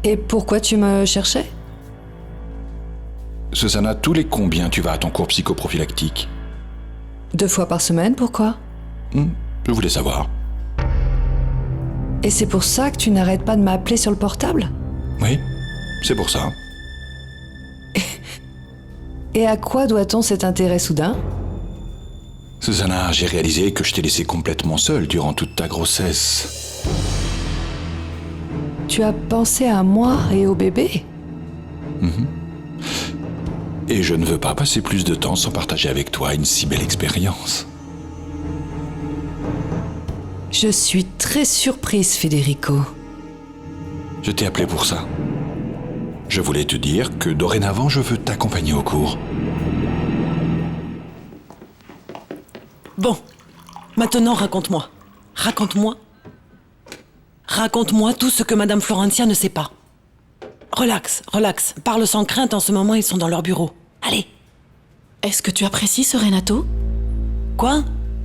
Et pourquoi tu me cherchais? Susanna, tous les combien tu vas à ton cours psychoprophylactique? 2 fois par semaine, pourquoi? Je voulais savoir. Et c'est pour ça que tu n'arrêtes pas de m'appeler sur le portable? Oui, c'est pour ça. Et à quoi doit-on cet intérêt soudain? Susanna, j'ai réalisé que je t'ai laissé complètement seule durant toute ta grossesse. Tu as pensé à moi et au bébé? Et je ne veux pas passer plus de temps sans partager avec toi une si belle expérience. Je suis très surprise, Federico. Je t'ai appelé pour ça. Je voulais te dire que dorénavant, je veux t'accompagner au cours. Bon, maintenant raconte-moi. Raconte-moi tout ce que Madame Florentia ne sait pas. Relax, parle sans crainte, en ce moment ils sont dans leur bureau. Allez. Est-ce que tu apprécies ce Renato? Quoi?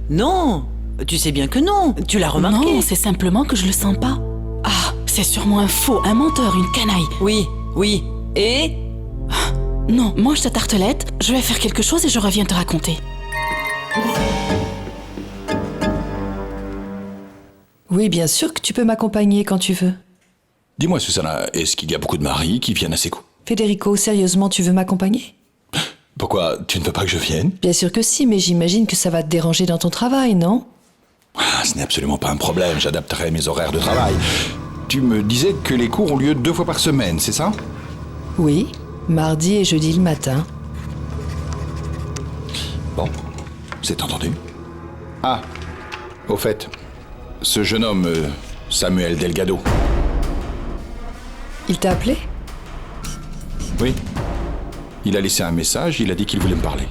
Non, tu sais bien que non, tu l'as remarqué. Non, c'est simplement que je le sens pas. Ah, c'est sûrement un faux, un menteur, une canaille. Oui, et? Non, mange ta tartelette, je vais faire quelque chose et je reviens te raconter. Oui, bien sûr que tu peux m'accompagner quand tu veux. Dis-moi, Susanna, est-ce qu'il y a beaucoup de maris qui viennent à ces coups? Federico, sérieusement, tu veux m'accompagner? Pourquoi tu ne veux pas que je vienne? Bien sûr que si, mais j'imagine que ça va te déranger dans ton travail, non? Ce n'est absolument pas un problème, j'adapterai mes horaires de travail. Tu me disais que les cours ont lieu 2 fois par semaine, c'est ça? Oui, mardi et jeudi le matin. Bon, c'est entendu. Ah, au fait, ce jeune homme, Samuel Delgado. Il t'a appelé? Oui. Il a laissé un message, il a dit qu'il voulait me parler.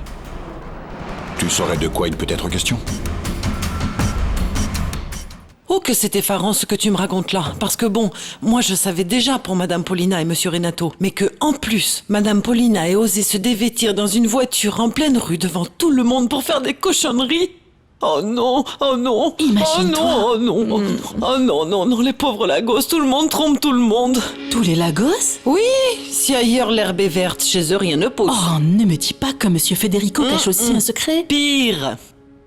Tu saurais de quoi il peut être question? Oh, que c'est effarant ce que tu me racontes là. Parce que bon, moi je savais déjà pour Madame Paulina et Monsieur Renato, mais que en plus, Madame Paulina ait osé se dévêtir dans une voiture en pleine rue devant tout le monde pour faire des cochonneries. Oh non, oh non, Imagine-toi. oh non, oh non, les pauvres Lagos, tout le monde trompe tout le monde. Tous les Lagos? Oui, si ailleurs l'herbe est verte, chez eux rien ne pousse. Oh, ne me dis pas que Monsieur Federico cache aussi un secret. Pire.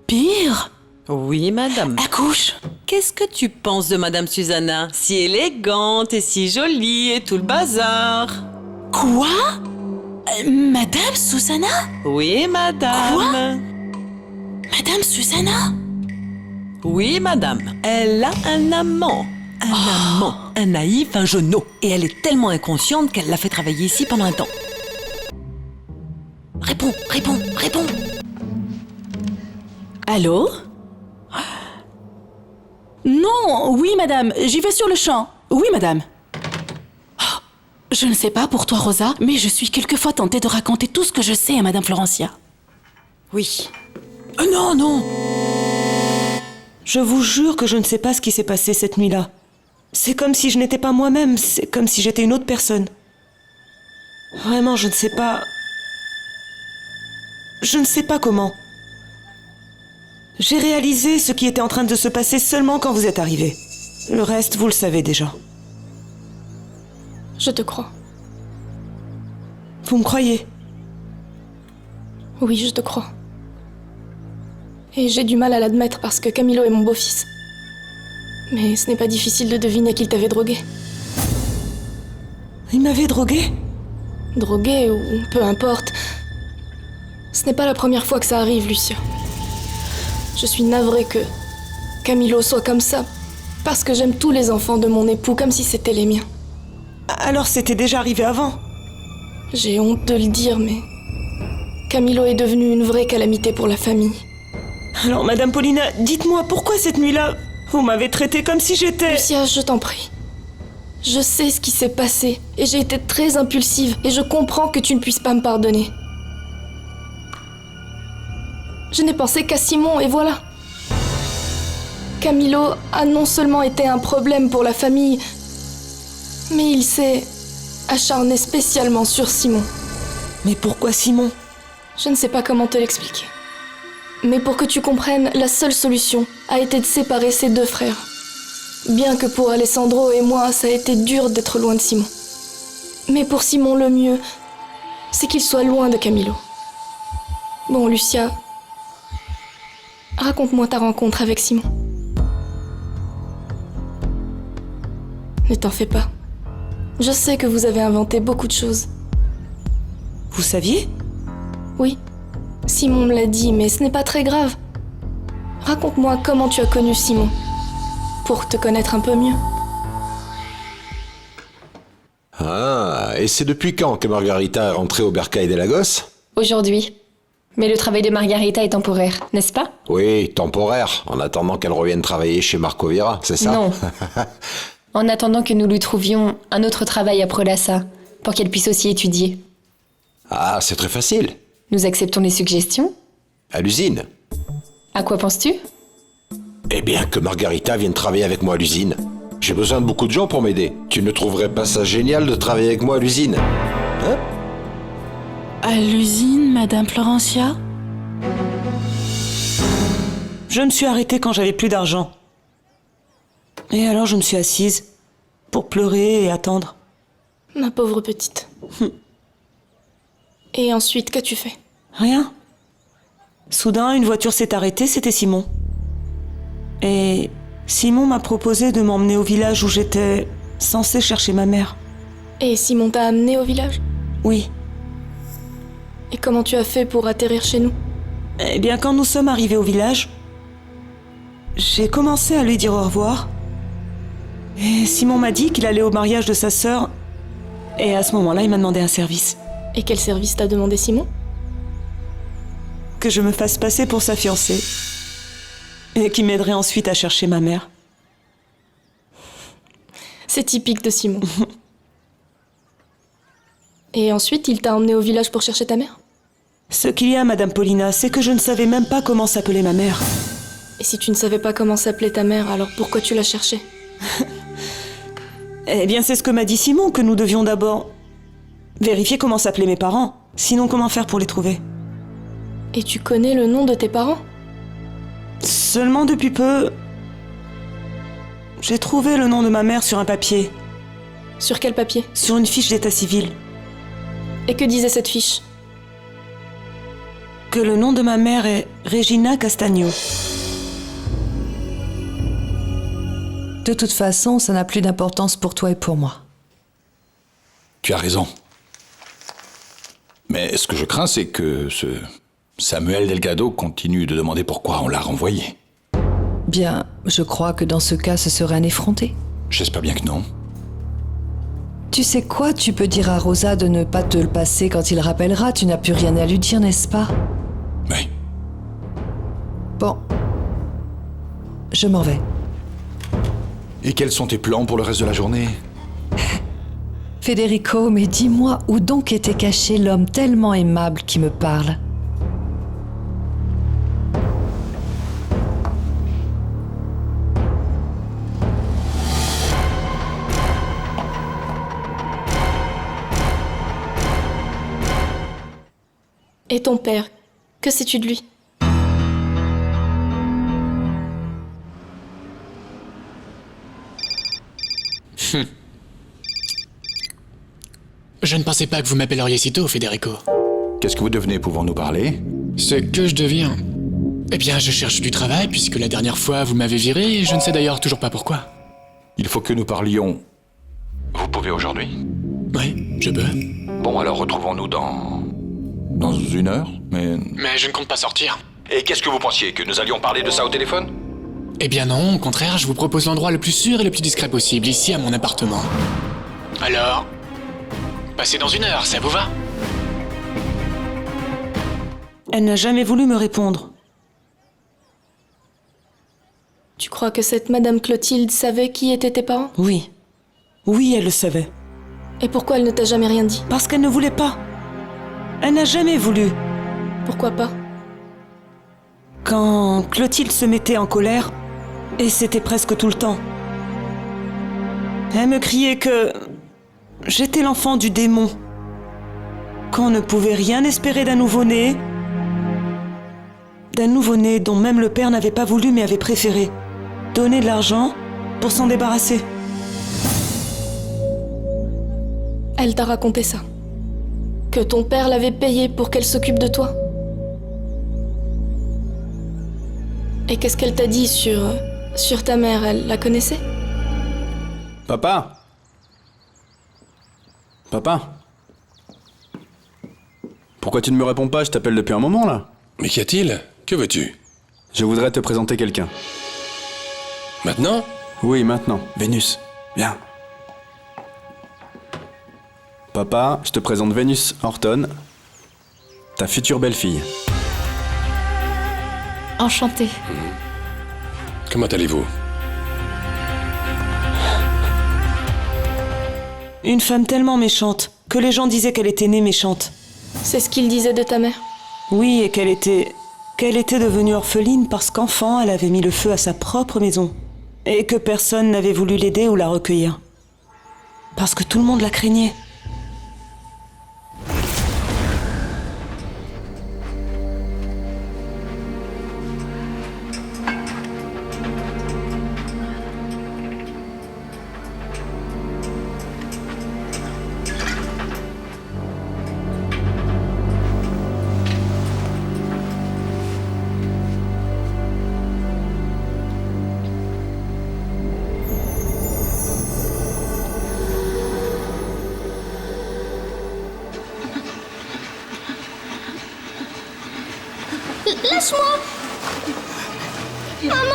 Pire? Oui, madame. Accouche. Qu'est-ce que tu penses de Madame Susanna? Si élégante et si jolie et tout le bazar. Quoi? Madame Susanna? Oui, madame. Quoi? Madame Susanna? Oui, madame. Elle a un amant. Un naïf, un genou. Et elle est tellement inconsciente qu'elle l'a fait travailler ici pendant un temps. Réponds. Allô? Non, oui madame, j'y vais sur le champ. Oui madame. Oh, je ne sais pas pour toi Rosa, mais je suis quelquefois tentée de raconter tout ce que je sais à Madame Florentia. Oui. Non. Je vous jure que je ne sais pas ce qui s'est passé cette nuit-là. C'est comme si je n'étais pas moi-même, c'est comme si j'étais une autre personne. Vraiment, je ne sais pas... Je ne sais pas comment. J'ai réalisé ce qui était en train de se passer seulement quand vous êtes arrivés. Le reste, vous le savez déjà. Je te crois. Vous me croyez? Oui, je te crois. Et j'ai du mal à l'admettre parce que Camilo est mon beau-fils. Mais ce n'est pas difficile de deviner qu'il t'avait drogué. Il m'avait drogué? Drogué ou peu importe. Ce n'est pas la première fois que ça arrive, Lucia. Je suis navrée que Camilo soit comme ça, parce que j'aime tous les enfants de mon époux comme si c'était les miens. Alors c'était déjà arrivé avant? J'ai honte de le dire, mais Camilo est devenu une vraie calamité pour la famille. Alors, Madame Paulina, dites-moi, pourquoi cette nuit-là, vous m'avez traitée comme si j'étais... Lucia, je t'en prie. Je sais ce qui s'est passé, et j'ai été très impulsive, et je comprends que tu ne puisses pas me pardonner. Je n'ai pensé qu'à Simon, et voilà. Camilo a non seulement été un problème pour la famille, mais il s'est acharné spécialement sur Simon. Mais pourquoi Simon? Je ne sais pas comment te l'expliquer. Mais pour que tu comprennes, la seule solution a été de séparer ses 2 frères. Bien que pour Alessandro et moi, ça a été dur d'être loin de Simon. Mais pour Simon, le mieux, c'est qu'il soit loin de Camilo. Bon, Lucia, raconte-moi ta rencontre avec Simon. Ne t'en fais pas. Je sais que vous avez inventé beaucoup de choses. Vous saviez? Oui, Simon me l'a dit, mais ce n'est pas très grave. Raconte-moi comment tu as connu Simon, pour te connaître un peu mieux. Ah, et c'est depuis quand que Margarita est rentrée au Bercail de Lagos? Aujourd'hui. Mais le travail de Margarita est temporaire, n'est-ce pas? Oui, temporaire, en attendant qu'elle revienne travailler chez Marco Vera, c'est ça? Non. En attendant que nous lui trouvions un autre travail à Prolassa, pour qu'elle puisse aussi étudier. Ah, c'est très facile. Nous acceptons les suggestions. À l'usine. À quoi penses-tu? Eh bien, que Margarita vienne travailler avec moi à l'usine. J'ai besoin de beaucoup de gens pour m'aider. Tu ne trouverais pas ça génial de travailler avec moi à l'usine? Hein? À l'usine, Madame Florencia? Je me suis arrêtée quand j'avais plus d'argent. Et alors je me suis assise pour pleurer et attendre. Ma pauvre petite. Et ensuite, qu'as-tu fait? Rien. Soudain, une voiture s'est arrêtée, c'était Simon. Et Simon m'a proposé de m'emmener au village où j'étais censée chercher ma mère. Et Simon t'a amené au village? Oui. Et comment tu as fait pour atterrir chez nous? Eh bien, quand nous sommes arrivés au village, j'ai commencé à lui dire au revoir. Et Simon m'a dit qu'il allait au mariage de sa sœur. Et à ce moment-là, il m'a demandé un service. Et quel service t'a demandé Simon? Que je me fasse passer pour sa fiancée. Et qui m'aiderait ensuite à chercher ma mère. C'est typique de Simon. Et ensuite, il t'a emmené au village pour chercher ta mère? Ce qu'il y a, Madame Paulina, c'est que je ne savais même pas comment s'appelait ma mère. Et si tu ne savais pas comment s'appelait ta mère, alors pourquoi tu la cherchais? Eh bien, c'est ce que m'a dit Simon, que nous devions d'abord vérifier comment s'appelaient mes parents. Sinon, comment faire pour les trouver? Et tu connais le nom de tes parents? Seulement depuis peu, j'ai trouvé le nom de ma mère sur un papier, Sur quel papier? sur une fiche d'état civil. Et que disait cette fiche? Que le nom de ma mère est Regina Castagno. De toute façon, ça n'a plus d'importance pour toi et pour moi. Tu as raison. Mais ce que je crains, c'est que ce Samuel Delgado continue de demander pourquoi on l'a renvoyé. Bien, je crois que dans ce cas, ce serait un effronté. J'espère bien que non. Tu sais quoi, tu peux dire à Rosa de ne pas te le passer quand il rappellera, tu n'as plus rien à lui dire, n'est-ce pas? Oui. Bon. Je m'en vais. Et quels sont tes plans pour le reste de la journée? Federico, mais dis-moi où donc était caché l'homme tellement aimable qui me parle? Et ton père, que sais-tu de lui? Je ne pensais pas que vous m'appelleriez si tôt, Federico. Qu'est-ce que vous devenez? Pouvons-nous parler? Ce que je deviens... Eh bien, je cherche du travail, puisque la dernière fois, vous m'avez viré, et je ne sais d'ailleurs toujours pas pourquoi. Il faut que nous parlions. Vous pouvez aujourd'hui? Oui, je peux. Bon, alors retrouvons-nous dans 1 heure, mais... Mais je ne compte pas sortir. Et qu'est-ce que vous pensiez? Que nous allions parler de ça au téléphone? Eh bien non, au contraire, je vous propose l'endroit le plus sûr et le plus discret possible, ici à mon appartement. Alors... Passez dans 1 heure, ça vous va? Elle n'a jamais voulu me répondre. Tu crois que cette Madame Clotilde savait qui étaient tes parents? Oui. Oui, elle le savait. Et pourquoi elle ne t'a jamais rien dit? Parce qu'elle ne voulait pas. Elle n'a jamais voulu. Pourquoi pas? Quand Clotilde se mettait en colère, et c'était presque tout le temps, elle me criait que j'étais l'enfant du démon, qu'on ne pouvait rien espérer d'un nouveau-né dont même le père n'avait pas voulu mais avait préféré donner de l'argent pour s'en débarrasser. Elle t'a raconté ça. Que ton père l'avait payée pour qu'elle s'occupe de toi. Et qu'est-ce qu'elle t'a dit sur ta mère? Elle la connaissait? Papa? Papa? Pourquoi tu ne me réponds pas? Je t'appelle depuis un moment, là. Mais qu'y a-t-il? Que veux-tu? Je voudrais te présenter quelqu'un. Maintenant? Oui, maintenant. Vénus, viens. Papa, je te présente Vénus Horton, ta future belle-fille. Enchantée. Comment allez-vous? Une femme tellement méchante que les gens disaient qu'elle était née méchante. C'est ce qu'il disait de ta mère? Oui, et qu'elle était devenue orpheline parce qu'enfant, elle avait mis le feu à sa propre maison. Et que personne n'avait voulu l'aider ou la recueillir. Parce que tout le monde la craignait. Lâche-moi! Maman!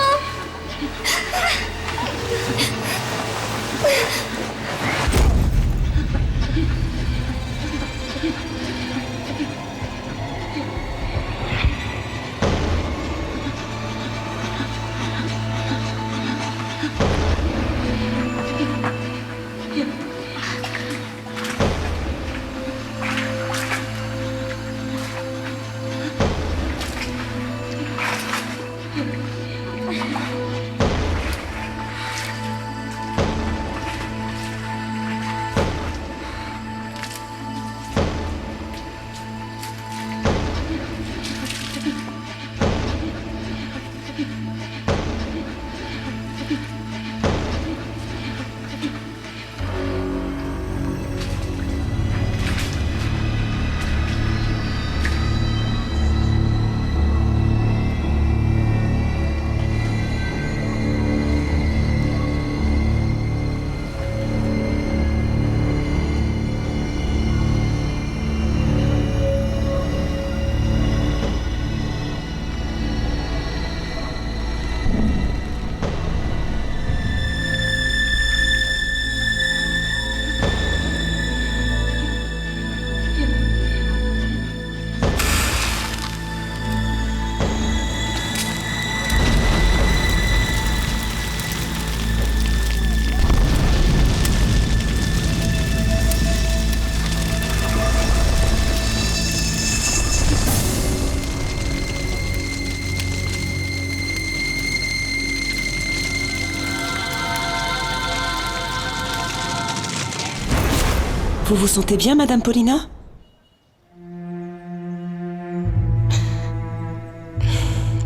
Vous vous sentez bien, Madame Paulina?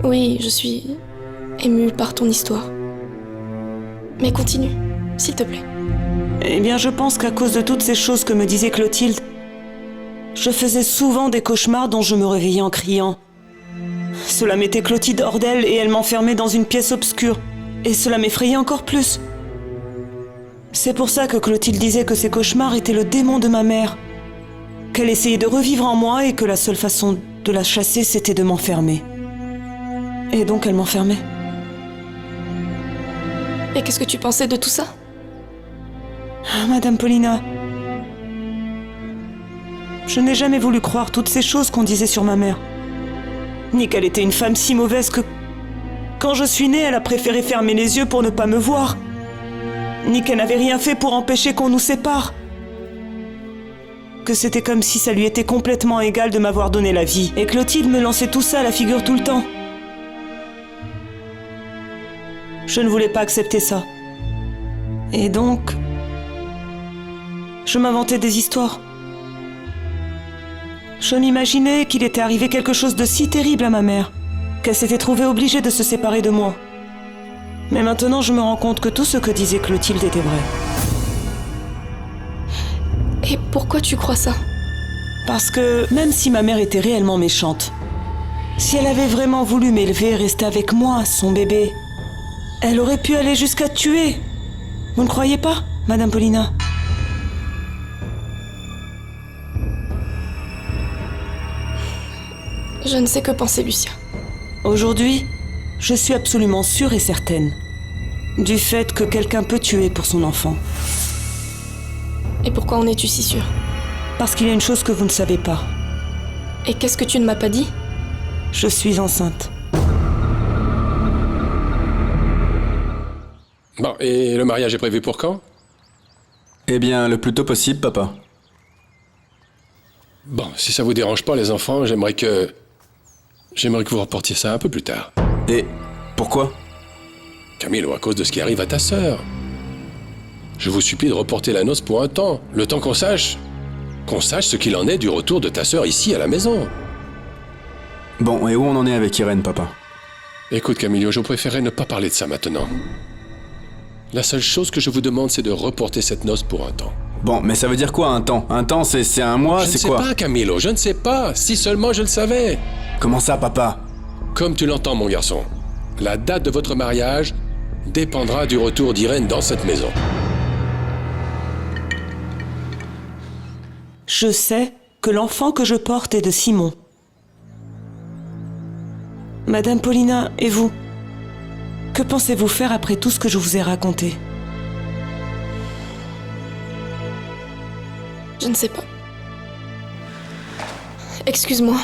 Oui, je suis émue par ton histoire. Mais continue, s'il te plaît. Eh bien, je pense qu'à cause de toutes ces choses que me disait Clotilde, je faisais souvent des cauchemars dont je me réveillais en criant. Cela mettait Clotilde hors d'elle et elle m'enfermait dans une pièce obscure. Et cela m'effrayait encore plus. C'est pour ça que Clotilde disait que ces cauchemars étaient le démon de ma mère. Qu'elle essayait de revivre en moi et que la seule façon de la chasser, c'était de m'enfermer. Et donc elle m'enfermait. Et qu'est-ce que tu pensais de tout ça? Ah, Madame Paulina, je n'ai jamais voulu croire toutes ces choses qu'on disait sur ma mère. Ni qu'elle était une femme si mauvaise que... Quand je suis née, elle a préféré fermer les yeux pour ne pas me voir. Ni qu'elle n'avait rien fait pour empêcher qu'on nous sépare. Que c'était comme si ça lui était complètement égal de m'avoir donné la vie. Et Clotilde me lançait tout ça à la figure tout le temps. Je ne voulais pas accepter ça. Et donc... je m'inventais des histoires. Je m'imaginais qu'il était arrivé quelque chose de si terrible à ma mère, qu'elle s'était trouvée obligée de se séparer de moi. Mais maintenant, je me rends compte que tout ce que disait Clotilde était vrai. Et pourquoi tu crois ça? Parce que même si ma mère était réellement méchante, si elle avait vraiment voulu m'élever et rester avec moi, son bébé, elle aurait pu aller jusqu'à te tuer. Vous ne croyez pas, Madame Paulina? Je ne sais que penser, Lucia. Aujourd'hui, je suis absolument sûre et certaine du fait que quelqu'un peut tuer pour son enfant. Et pourquoi en es-tu si sûre? Parce qu'il y a une chose que vous ne savez pas. Et qu'est-ce que tu ne m'as pas dit? Je suis enceinte. Bon, et le mariage est prévu pour quand? Eh bien, le plus tôt possible, papa. Bon, si ça vous dérange pas, les enfants, j'aimerais que vous reportiez ça un peu plus tard. Et pourquoi? Camilo, à cause de ce qui arrive à ta sœur. Je vous supplie de reporter la noce pour un temps, le temps qu'on sache ce qu'il en est du retour de ta sœur ici à la maison. Bon, et où on en est avec Irène, papa? Écoute, Camilo, je préférerais ne pas parler de ça maintenant. La seule chose que je vous demande, c'est de reporter cette noce pour un temps. Bon, mais ça veut dire quoi, un temps? Un temps, c'est un mois, c'est quoi? Je ne sais pas, Camilo, je ne sais pas. Si seulement je le savais. Comment ça, papa? Comme tu l'entends, mon garçon. La date de votre mariage dépendra du retour d'Irène dans cette maison. Je sais que l'enfant que je porte est de Simon. Madame Paulina, et vous? Que pensez-vous faire après tout ce que je vous ai raconté? Je ne sais pas. Excuse-moi.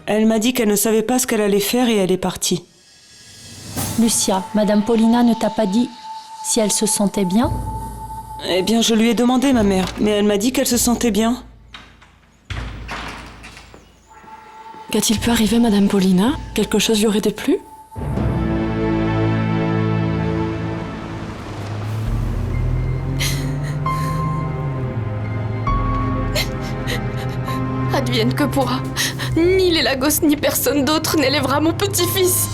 Elle m'a dit qu'elle ne savait pas ce qu'elle allait faire et elle est partie. Lucia, Madame Paulina ne t'a pas dit si elle se sentait bien? Eh bien, je lui ai demandé, ma mère, mais elle m'a dit qu'elle se sentait bien. Qu'a-t-il pu arriver, Madame Paulina? Quelque chose lui aurait déplu? Advienne que pourra. Ni les Lagos, ni personne d'autre n'élèvera mon petit-fils.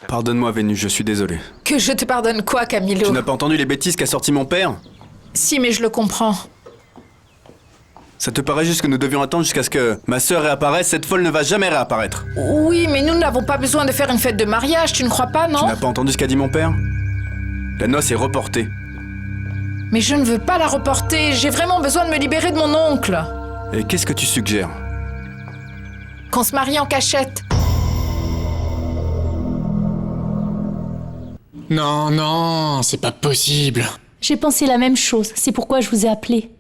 Pardonne-moi, Vénus, je suis désolé. Que je te pardonne quoi, Camilo? Tu n'as pas entendu les bêtises qu'a sorti mon père? Si, mais je le comprends. Ça te paraît juste que nous devions attendre jusqu'à ce que ma sœur réapparaisse? Cette folle ne va jamais réapparaître. Oui, mais nous n'avons pas besoin de faire une fête de mariage, tu ne crois pas, non? Tu n'as pas entendu ce qu'a dit mon père? La noce est reportée. Mais je ne veux pas la reporter, j'ai vraiment besoin de me libérer de mon oncle. Et qu'est-ce que tu suggères? Qu'on se marie en cachette. Non, non, c'est pas possible. J'ai pensé la même chose, c'est pourquoi je vous ai appelé.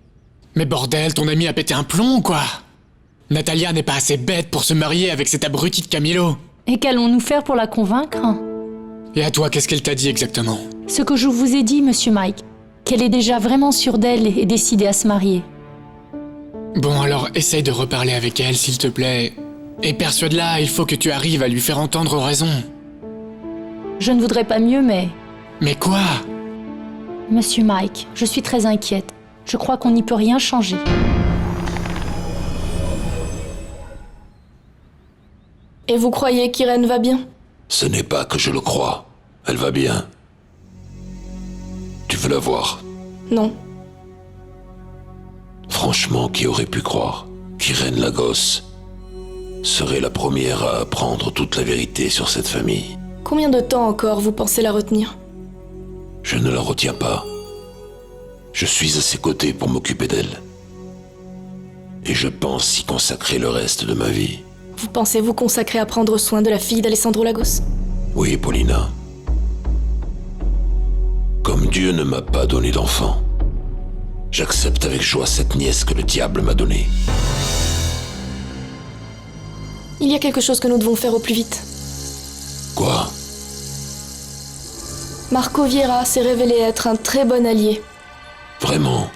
Mais bordel, ton ami a pété un plomb, quoi. Natalia n'est pas assez bête pour se marier avec cet abruti de Camilo. Et qu'allons-nous faire pour la convaincre? Et à toi, qu'est-ce qu'elle t'a dit exactement? Ce que je vous ai dit, Monsieur Mike, qu'elle est déjà vraiment sûre d'elle et décidée à se marier. Bon, alors essaye de reparler avec elle, s'il te plaît. Et persuade-la, il faut que tu arrives à lui faire entendre raison. Je ne voudrais pas mieux, mais... Mais quoi? Monsieur Mike, je suis très inquiète. Je crois qu'on n'y peut rien changer. Et vous croyez qu'Irène va bien? Ce n'est pas que je le crois. Elle va bien. Tu veux la voir? Non. Franchement, qui aurait pu croire qu'Irène Lagos serait la première à apprendre toute la vérité sur cette famille? Combien de temps encore vous pensez la retenir? Je ne la retiens pas. Je suis à ses côtés pour m'occuper d'elle. Et je pense y consacrer le reste de ma vie. Vous pensez vous consacrer à prendre soin de la fille d'Alessandro Lagos? Oui, Paulina. Comme Dieu ne m'a pas donné d'enfant, j'accepte avec joie cette nièce que le diable m'a donnée. Il y a quelque chose que nous devons faire au plus vite. Quoi? Marco Vieira s'est révélé être un très bon allié. Vraiment?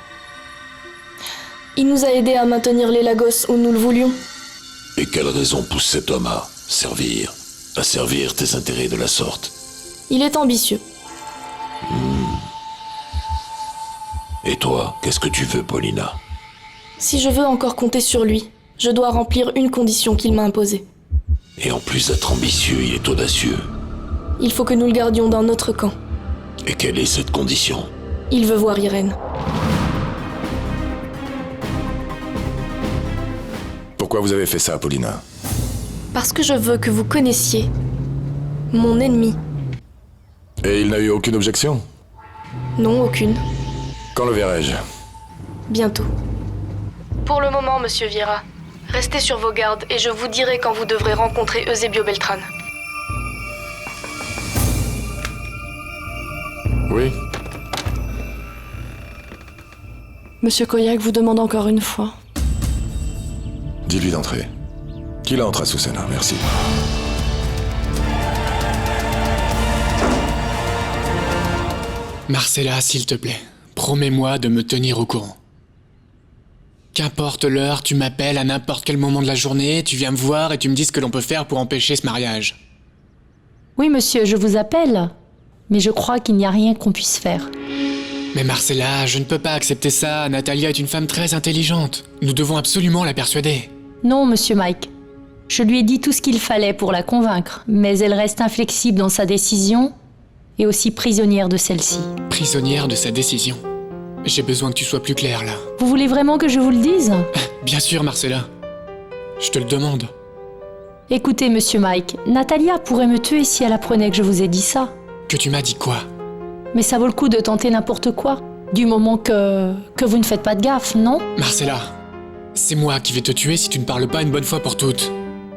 Il nous a aidés à maintenir les Lagos où nous le voulions. Et quelle raison pousse cet homme à servir tes intérêts de la sorte? Il est ambitieux. Et toi, qu'est-ce que tu veux, Paulina? Si je veux encore compter sur lui, je dois remplir une condition qu'il m'a imposée. Et en plus d'être ambitieux, il est audacieux. Il faut que nous le gardions dans notre camp. Et quelle est cette condition? Il veut voir Irène. Pourquoi vous avez fait ça, Paulina? Parce que je veux que vous connaissiez mon ennemi. Et il n'a eu aucune objection? Non, aucune. Quand le verrai-je? Bientôt. Pour le moment, monsieur Vieira, restez sur vos gardes et je vous dirai quand vous devrez rencontrer Eusebio Beltran. Oui. Monsieur Koyak vous demande encore une fois. Dis-lui d'entrer. Qu'il entre à Susena, merci. Marcella, s'il te plaît, promets-moi de me tenir au courant. Qu'importe l'heure, tu m'appelles à n'importe quel moment de la journée, tu viens me voir et tu me dis ce que l'on peut faire pour empêcher ce mariage. Oui, monsieur, je vous appelle. Mais je crois qu'il n'y a rien qu'on puisse faire. Mais Marcella, je ne peux pas accepter ça. Natalia est une femme très intelligente. Nous devons absolument la persuader. Non, monsieur Mike. Je lui ai dit tout ce qu'il fallait pour la convaincre, mais elle reste inflexible dans sa décision et aussi prisonnière de celle-ci. Prisonnière de sa décision. J'ai besoin que tu sois plus clair là. Vous voulez vraiment que je vous le dise? Bien sûr, Marcella. Je te le demande. Écoutez, monsieur Mike, Natalia pourrait me tuer si elle apprenait que je vous ai dit ça. Que tu m'as dit quoi? Mais ça vaut le coup de tenter n'importe quoi, du moment que vous ne faites pas de gaffe, non? Marcella, c'est moi qui vais te tuer si tu ne parles pas une bonne fois pour toutes.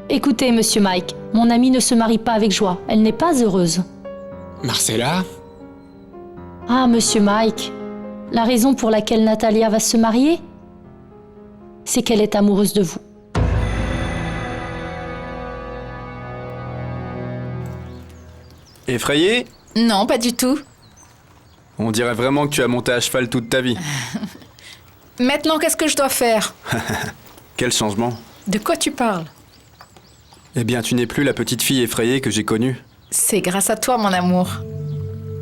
Écoutez, monsieur Mike, mon amie ne se marie pas avec joie. Elle n'est pas heureuse. Marcella? Ah, monsieur Mike, la raison pour laquelle Natalia va se marier, c'est qu'elle est amoureuse de vous. Effrayé? Non, pas du tout. On dirait vraiment que tu as monté à cheval toute ta vie. Maintenant, qu'est-ce que je dois faire? Quel changement? De quoi tu parles? Eh bien, tu n'es plus la petite fille effrayée que j'ai connue. C'est grâce à toi, mon amour.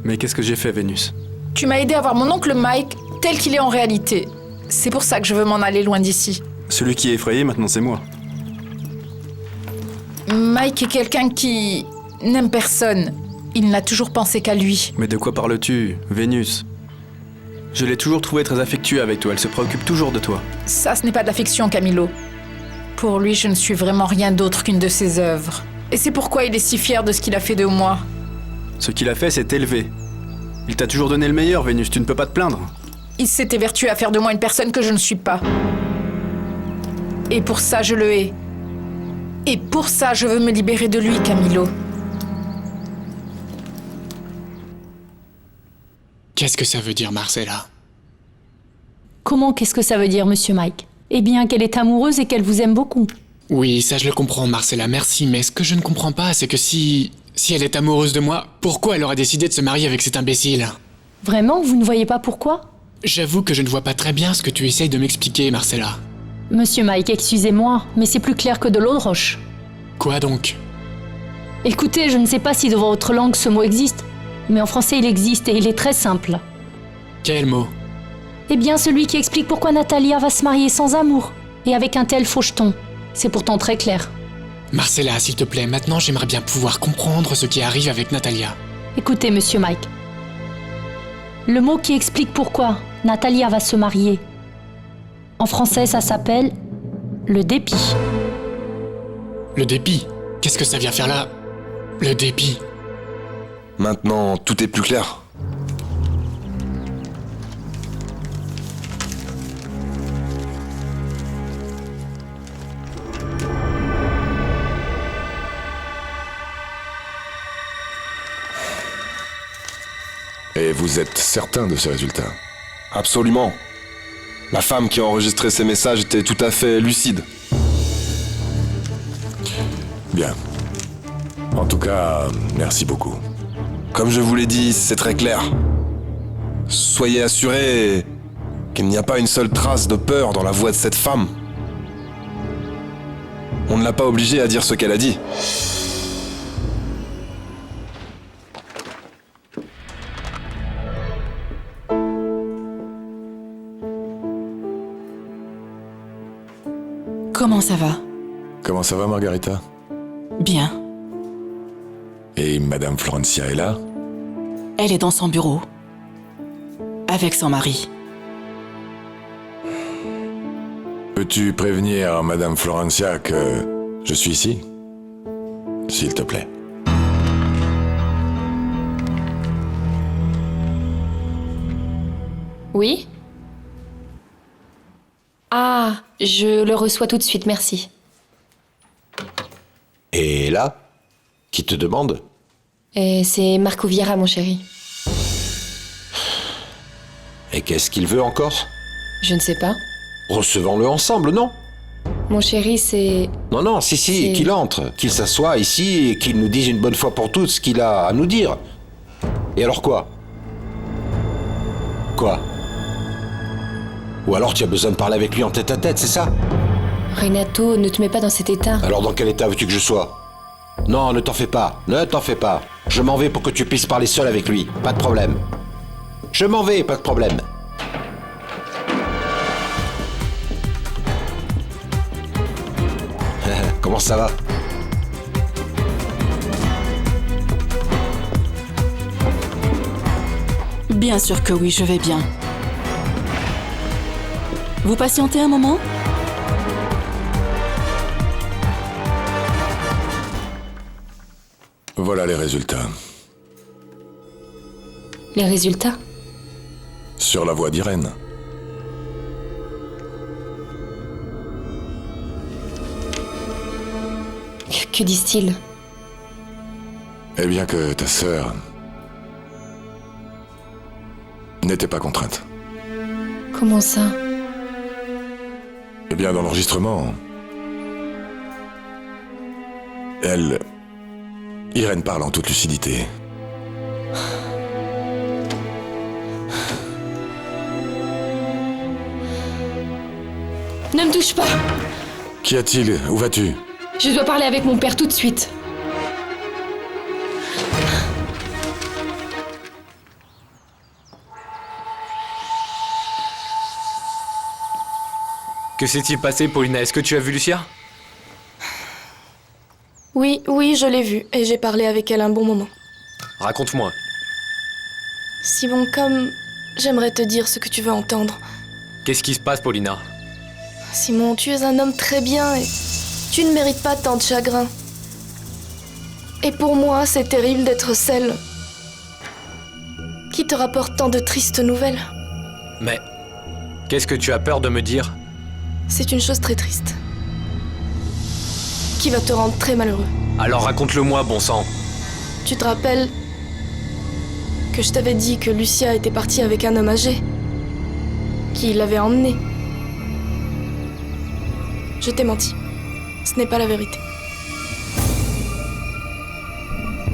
Mais qu'est-ce que j'ai fait, Vénus? Tu m'as aidé à voir mon oncle Mike tel qu'il est en réalité. C'est pour ça que je veux m'en aller loin d'ici. Celui qui est effrayé, maintenant, c'est moi. Mike est quelqu'un qui n'aime personne. Il n'a toujours pensé qu'à lui. Mais de quoi parles-tu, Vénus? Je l'ai toujours trouvé très affectueux avec toi, elle se préoccupe toujours de toi. Ça, ce n'est pas de l'affection, Camilo. Pour lui, je ne suis vraiment rien d'autre qu'une de ses œuvres. Et c'est pourquoi il est si fier de ce qu'il a fait de moi. Ce qu'il a fait, c'est t'élever. Il t'a toujours donné le meilleur, Vénus, tu ne peux pas te plaindre. Il s'est évertué à faire de moi une personne que je ne suis pas. Et pour ça, je le hais. Et pour ça, je veux me libérer de lui, Camilo. Qu'est-ce que ça veut dire, Marcella? Comment qu'est-ce que ça veut dire, monsieur Mike? Eh bien, qu'elle est amoureuse et qu'elle vous aime beaucoup. Oui, ça je le comprends, Marcella, merci. Mais ce que je ne comprends pas, c'est que si elle est amoureuse de moi, pourquoi elle aurait décidé de se marier avec cet imbécile? Vraiment, vous ne voyez pas pourquoi? J'avoue que je ne vois pas très bien ce que tu essayes de m'expliquer, Marcella. Monsieur Mike, excusez-moi, mais c'est plus clair que de l'eau de roche. Quoi donc? Écoutez, je ne sais pas si dans votre langue ce mot existe, mais en français il existe et il est très simple. Quel mot? Eh bien, celui qui explique pourquoi Natalia va se marier sans amour, et avec un tel faucheton. C'est pourtant très clair. Marcella, s'il te plaît, maintenant j'aimerais bien pouvoir comprendre ce qui arrive avec Natalia. Écoutez, monsieur Mike. Le mot qui explique pourquoi Natalia va se marier. En français, ça s'appelle le dépit. Le dépit? Qu'est-ce que ça vient faire là? Le dépit. Maintenant, tout est plus clair. Et vous êtes certain de ce résultat? Absolument. La femme qui a enregistré ces messages était tout à fait lucide. Bien. En tout cas, merci beaucoup. Comme je vous l'ai dit, c'est très clair. Soyez assurés qu'il n'y a pas une seule trace de peur dans la voix de cette femme. On ne l'a pas obligée à dire ce qu'elle a dit. Comment ça va? Comment ça va, Margarita? Bien. Et Madame Florencia est là? Elle est dans son bureau. Avec son mari. Peux-tu prévenir Madame Florencia que je suis ici? S'il te plaît. Oui? Ah, je le reçois tout de suite, merci. Et là? Qui te demande? Et c'est Marco Vieira, mon chéri. Et qu'est-ce qu'il veut encore? Je ne sais pas. Recevons-le ensemble, non? Mon chéri, c'est... Non, si, C'est- qu'il entre, qu'il s'assoie ici et qu'il nous dise une bonne fois pour toutes ce qu'il a à nous dire. Et alors quoi? Quoi? Ou alors tu as besoin de parler avec lui en tête à tête, c'est ça? Renato, ne te mets pas dans cet état. Alors dans quel état veux-tu que je sois? Non, ne t'en fais pas, ne t'en fais pas. Je m'en vais pour que tu puisses parler seul avec lui, pas de problème. Je m'en vais, pas de problème. Comment ça va? Bien sûr que oui, je vais bien. Vous patientez un moment? Voilà les résultats. Les résultats? Sur la voix d'Irène. Que disent-ils? Eh bien que ta sœur n'était pas contrainte. Comment ça? Eh bien dans l'enregistrement, Irène parle en toute lucidité. Ne me touche pas! Qu'y a-t-il? Où vas-tu? Je dois parler avec mon père tout de suite. Que s'est-il passé, Paulina? Est-ce que tu as vu Lucia? Oui, je l'ai vue et j'ai parlé avec elle un bon moment. Raconte-moi. Simon, comme j'aimerais te dire ce que tu veux entendre. Qu'est-ce qui se passe, Paulina? Simon, tu es un homme très bien et tu ne mérites pas tant de chagrin. Et pour moi, c'est terrible d'être celle qui te rapporte tant de tristes nouvelles. Mais qu'est-ce que tu as peur de me dire? C'est une chose très triste, qui va te rendre très malheureux. Alors raconte-le-moi, bon sang. Tu te rappelles que je t'avais dit que Lucia était partie avec un homme âgé, qui l'avait emmenée. Je t'ai menti. Ce n'est pas la vérité.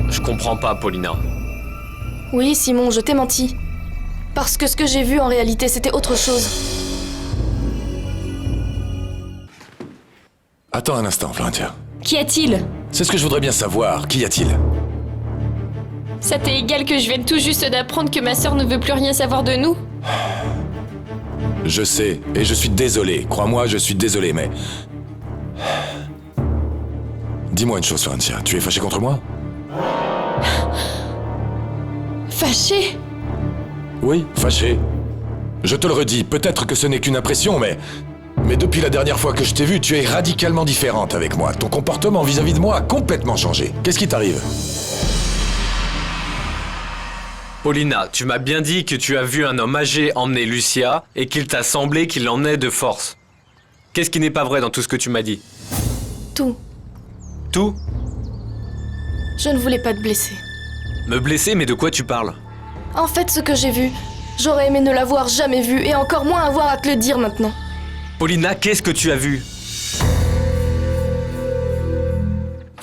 Je comprends pas, Paulina. Oui, Simon, je t'ai menti. Parce que ce que j'ai vu en réalité, c'était autre chose. Attends un instant, Florentia. Qu'y a-t-il? C'est ce que je voudrais bien savoir. Qu'y a-t-il? Ça t'est égal que je vienne tout juste d'apprendre que ma sœur ne veut plus rien savoir de nous? Je sais, et je suis désolé. Crois-moi, je suis désolé, mais... Dis-moi une chose, Florencia. Tu es fâchée contre moi? Fâchée? Oui, fâchée. Je te le redis, peut-être que ce n'est qu'une impression, mais depuis la dernière fois que je t'ai vue, tu es radicalement différente avec moi. Ton comportement vis-à-vis de moi a complètement changé. Qu'est-ce qui t'arrive? Paulina, tu m'as bien dit que tu as vu un homme âgé emmener Lucia et qu'il t'a semblé qu'il l'emmenait de force. Qu'est-ce qui n'est pas vrai dans tout ce que tu m'as dit? Tout. Tout? Je ne voulais pas te blesser. Me blesser, mais de quoi tu parles? En fait, ce que j'ai vu, j'aurais aimé ne l'avoir jamais vu et encore moins avoir à te le dire maintenant. Paulina, qu'est-ce que tu as vu?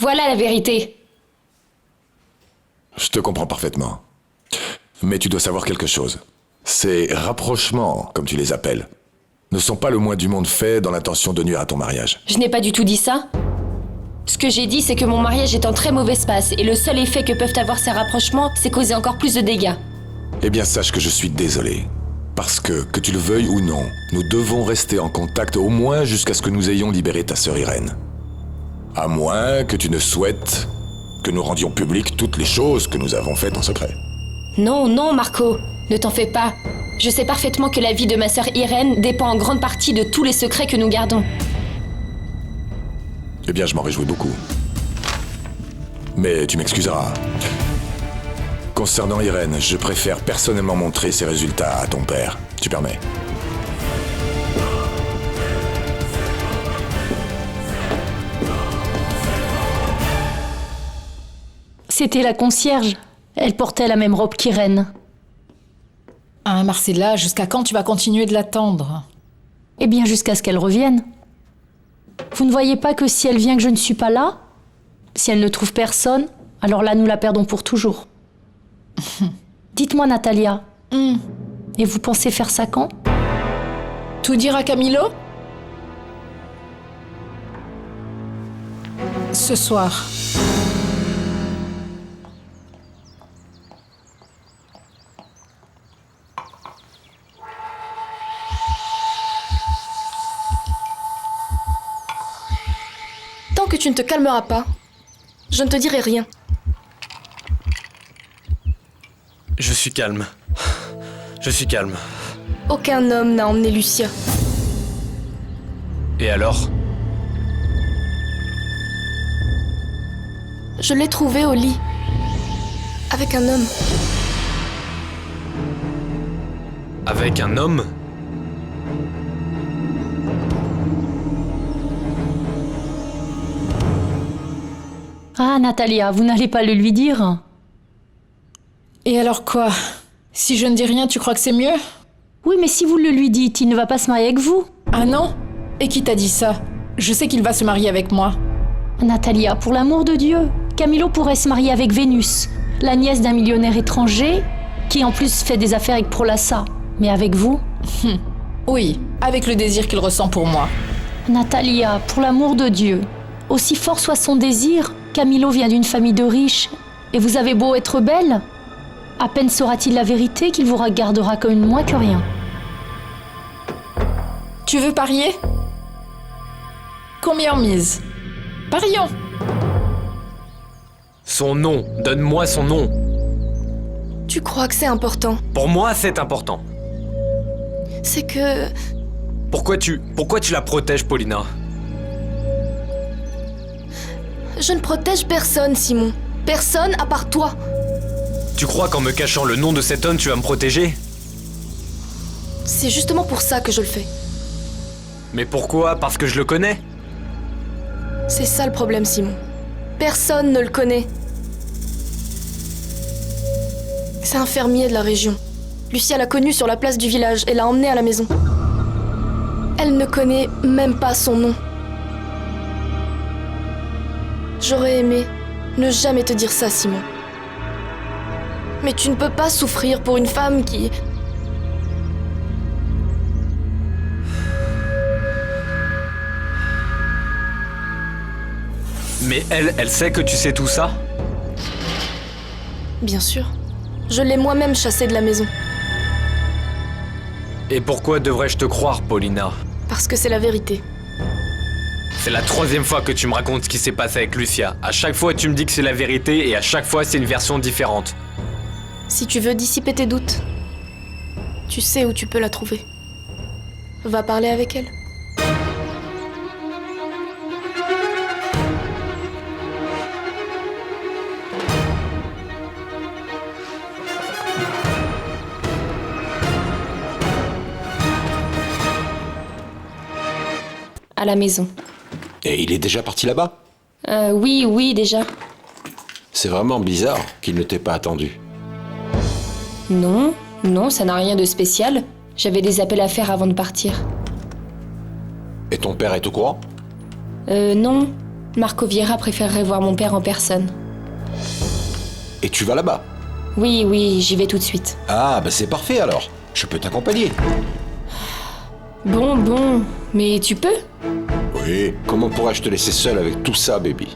Voilà la vérité. Je te comprends parfaitement. Mais tu dois savoir quelque chose. Ces rapprochements, comme tu les appelles, ne sont pas le moins du monde faits dans l'intention de nuire à ton mariage. Je n'ai pas du tout dit ça. Ce que j'ai dit, c'est que mon mariage est en très mauvaise passe et le seul effet que peuvent avoir ces rapprochements, c'est causer encore plus de dégâts. Eh bien, sache que je suis désolé. Parce que tu le veuilles ou non, nous devons rester en contact au moins jusqu'à ce que nous ayons libéré ta sœur Irène. À moins que tu ne souhaites que nous rendions publiques toutes les choses que nous avons faites en secret. Non, non, Marco, ne t'en fais pas. Je sais parfaitement que la vie de ma sœur Irène dépend en grande partie de tous les secrets que nous gardons. Eh bien, je m'en réjouis beaucoup. Mais tu m'excuseras. Concernant Irène, je préfère personnellement montrer ses résultats à ton père. Tu permets? C'était la concierge. Elle portait la même robe qu'Irène. Ah, Marcella, jusqu'à quand tu vas continuer de l'attendre? Eh bien, jusqu'à ce qu'elle revienne. Vous ne voyez pas que si elle vient que je ne suis pas là, si elle ne trouve personne, alors là, nous la perdons pour toujours. Dites-moi, Natalia, et vous pensez faire ça quand? Tout dire à Camilo? Ce soir. Tant que tu ne te calmeras pas, je ne te dirai rien. Je suis calme. Je suis calme. Aucun homme n'a emmené Lucia. Et alors? Je l'ai trouvée au lit. Avec un homme. Avec un homme? Ah, Natalia, vous n'allez pas le lui dire? Et alors quoi? Si je ne dis rien, tu crois que c'est mieux? Oui, mais si vous le lui dites, il ne va pas se marier avec vous. Ah non? Et qui t'a dit ça? Je sais qu'il va se marier avec moi. Natalia, pour l'amour de Dieu, Camilo pourrait se marier avec Vénus, la nièce d'un millionnaire étranger, qui en plus fait des affaires avec Prolassa. Mais avec vous? Oui, avec le désir qu'il ressent pour moi. Natalia, pour l'amour de Dieu, aussi fort soit son désir, Camilo vient d'une famille de riches, et vous avez beau être belle, à peine saura-t-il la vérité qu'il vous regardera comme une moins que rien. Tu veux parier? Combien en mise? Parions! Son nom, donne-moi son nom. Tu crois que c'est important? Pour moi, c'est important. C'est que... Pourquoi tu la protèges, Paulina? Je ne protège personne, Simon. Personne à part toi. Tu crois qu'en me cachant le nom de cet homme, tu vas me protéger? C'est justement pour ça que je le fais. Mais pourquoi? Parce que je le connais? C'est ça le problème, Simon. Personne ne le connaît. C'est un fermier de la région. Lucia l'a connu sur la place du village et l'a emmené à la maison. Elle ne connaît même pas son nom. J'aurais aimé ne jamais te dire ça, Simon. Mais tu ne peux pas souffrir pour une femme qui... Mais elle sait que tu sais tout ça? Bien sûr. Je l'ai moi-même chassée de la maison. Et pourquoi devrais-je te croire, Paulina? Parce que c'est la vérité. C'est la 3e fois que tu me racontes ce qui s'est passé avec Lucia. À chaque fois, tu me dis que c'est la vérité et à chaque fois, c'est une version différente. Si tu veux dissiper tes doutes, tu sais où tu peux la trouver. Va parler avec elle. À la maison. Et il est déjà parti là-bas? Oui, déjà. C'est vraiment bizarre qu'il ne t'ait pas attendu. Non, ça n'a rien de spécial. J'avais des appels à faire avant de partir. Et ton père est au courant? Non. Marco Vieira préférerait voir mon père en personne. Et tu vas là-bas? Oui, j'y vais tout de suite. Ah, bah c'est parfait alors. Je peux t'accompagner. Bon, mais tu peux? Oui. Comment pourrais-je te laisser seul avec tout ça, baby?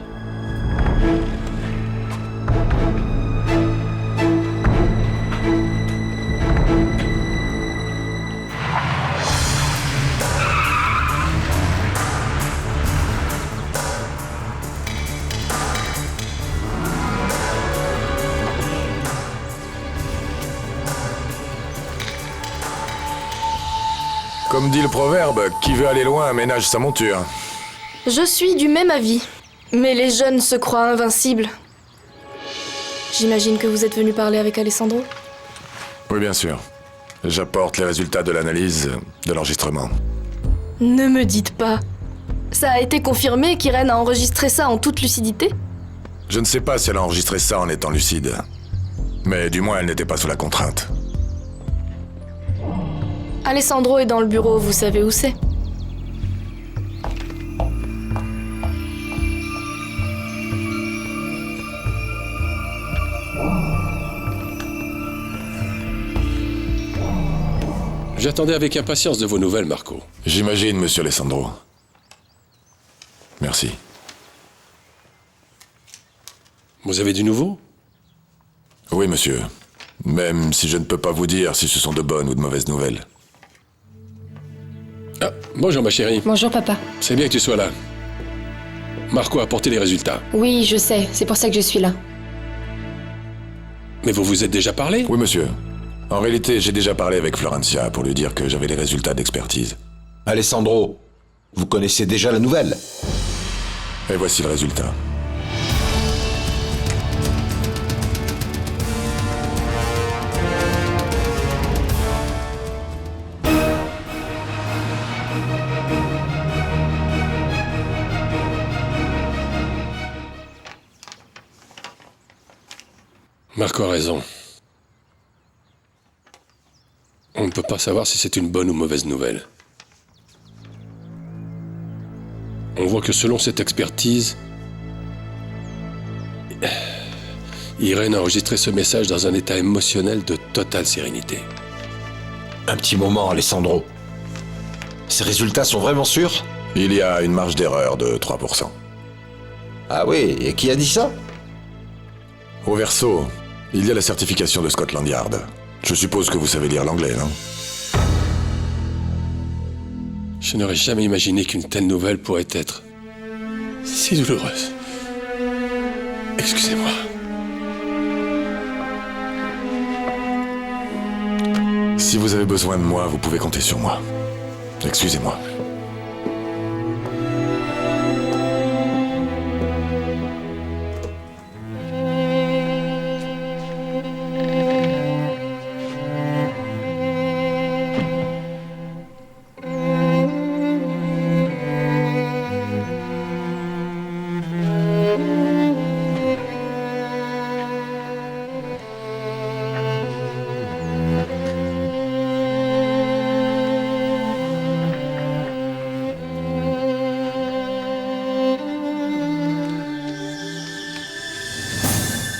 Comme dit le proverbe, qui veut aller loin aménage sa monture. Je suis du même avis. Mais les jeunes se croient invincibles. J'imagine que vous êtes venu parler avec Alessandro? Oui, bien sûr. J'apporte les résultats de l'analyse de l'enregistrement. Ne me dites pas. Ça a été confirmé qu'Irène a enregistré ça en toute lucidité? Je ne sais pas si elle a enregistré ça en étant lucide. Mais du moins, elle n'était pas sous la contrainte. Alessandro est dans le bureau, vous savez où c'est? J'attendais avec impatience de vos nouvelles, Marco. J'imagine, monsieur Alessandro. Merci. Vous avez du nouveau? Oui, monsieur. Même si je ne peux pas vous dire si ce sont de bonnes ou de mauvaises nouvelles. Ah, bonjour ma chérie. Bonjour papa. C'est bien que tu sois là. Marco a apporté les résultats. Oui, je sais, c'est pour ça que je suis là. Mais vous vous êtes déjà parlé? Oui, monsieur. En réalité, j'ai déjà parlé avec Florencia pour lui dire que j'avais les résultats d'expertise. Alessandro, vous connaissez déjà la nouvelle. Et voici le résultat. Marco a raison. On ne peut pas savoir si c'est une bonne ou mauvaise nouvelle. On voit que selon cette expertise, Irène a enregistré ce message dans un état émotionnel de totale sérénité. Un petit moment, Alessandro. Ces résultats sont vraiment sûrs? Il y a une marge d'erreur de 3%. Ah oui, et qui a dit ça? Au verso, il y a la certification de Scotland Yard. Je suppose que vous savez lire l'anglais, non? Je n'aurais jamais imaginé qu'une telle nouvelle pourrait être si douloureuse. Excusez-moi. Si vous avez besoin de moi, vous pouvez compter sur moi. Excusez-moi.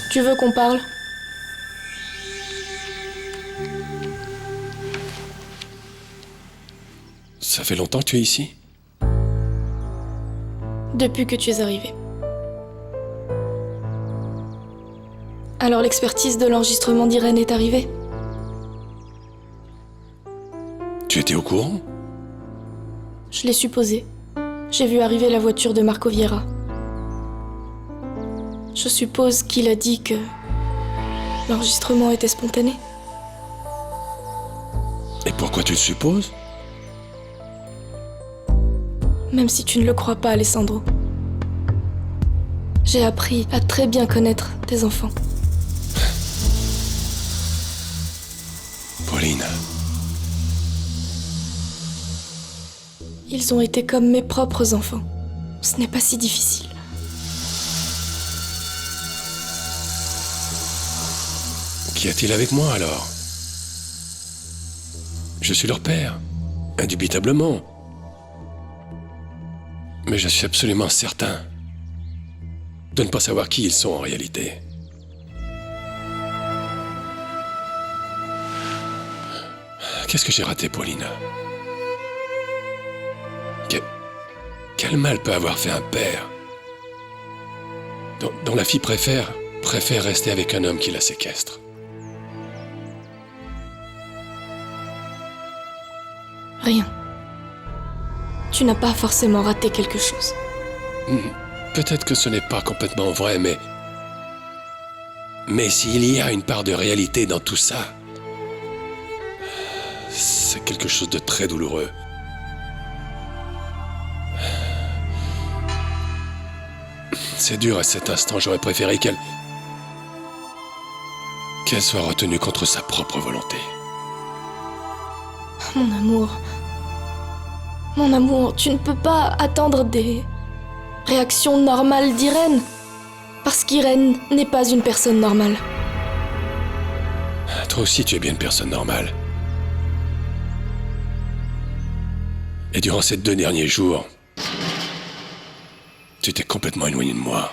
Tu veux qu'on parle? Ça fait longtemps que tu es ici? Depuis que tu es arrivé. Alors l'expertise de l'enregistrement d'Irène est arrivée? Tu étais au courant? Je l'ai supposé. J'ai vu arriver la voiture de Marco Vieira. Je suppose qu'il a dit que l'enregistrement était spontané. Et pourquoi tu le supposes? Même si tu ne le crois pas, Alessandro. J'ai appris à très bien connaître tes enfants. Pauline. Ils ont été comme mes propres enfants. Ce n'est pas si difficile. Qu'y a-t-il avec moi alors? Je suis leur père, indubitablement. Mais je suis absolument certain de ne pas savoir qui ils sont en réalité. Qu'est-ce que j'ai raté, Paulina? Quel mal peut avoir fait un père dont la fille préfère rester avec un homme qui la séquestre? Rien. Tu n'as pas forcément raté quelque chose. Peut-être que ce n'est pas complètement vrai, mais s'il y a une part de réalité dans tout ça, c'est quelque chose de très douloureux. C'est dur à cet instant, j'aurais préféré qu'elle soit retenue contre sa propre volonté. Mon amour, tu ne peux pas attendre des réactions normales d'Irène. Parce qu'Irène n'est pas une personne normale. Toi aussi, tu es bien une personne normale. Et durant ces 2 derniers jours, tu t'es complètement éloigné de moi.